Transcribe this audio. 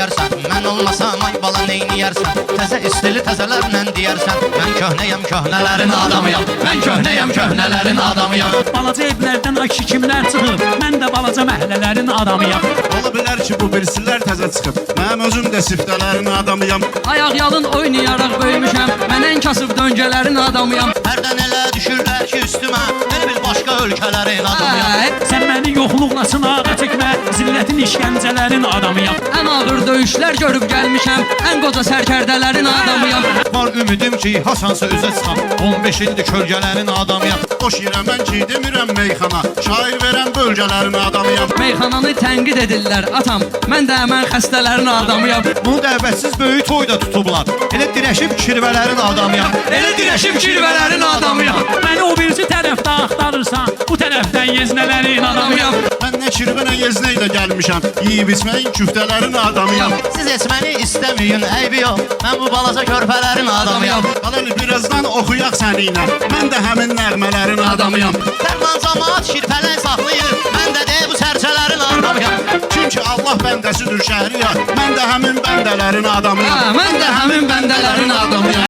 deyərsən. Mən olmasam ay bala neyniyərsən. Təzə istili təzələrlə deyərsən. Mən köhnəyəm köhnələrin adamıyam. Mən köhnəyəm köhnələrin adamıyam. Balaca evlərdən ay kişi kimlər çıxıb. Mən də balaca məhəllələrin adamıyam. Ola bilər ki, bu birisilər təzə çıxıb. Mənim özüm də siftələrin adamıyam. Ayaq yalın oynayaraq böyümüşəm. Mən ən kasıb döngələrin adamıyam. Hərdən elə düşürlər ki üstümə. Elə bil başqa ölkələrin adamıyam. Sən məni yoxluqla sınağa çəkmə. Zillətin işgəncələrin adamıyam. Ən ağır döyüşlər görüb gəlmişəm. Ən qoca sərkərdələrin adamıyam. Var ümidim ki, haçansa üzə çıxam. 15 ildir kölgələrin adamıyam. Boş yerə mən ki, demirəm meyxana. Şair verən bölgələrin adamıyam. Meyxananı tənqid edirlər atam. Mən də həmən xəstələrin adamıyam. Bunu dəvətsiz böyük toyda tutublar. Elə dirəşib kirvələrin adamıyam. Elə dirəşib kirvələrin adamıyam. Məni o birisi tərəfdə axtarırsan. Bu tərəfdən yeznələrin adamıyam. Mən nə kirvə nə yeznə ilə gəlmişəm. Yiyib içməyin küftələrin adamıyam. Siz etməni istəməyin, eybi yox. Mən bu balaca körpələrin adamıyam. Qalan birazdan oxuyaq səninlə. Mən də həmin nəğmələrin adamıyam. Dərman camaat şirpələn saxlayır. Mən də bu sərçələrin adamıyam. Çünki Allah bəndəsidir şəhriyar. Mən də həmin bəndələrin adamıyam. Mən də həmin bəndələrin adamıyam.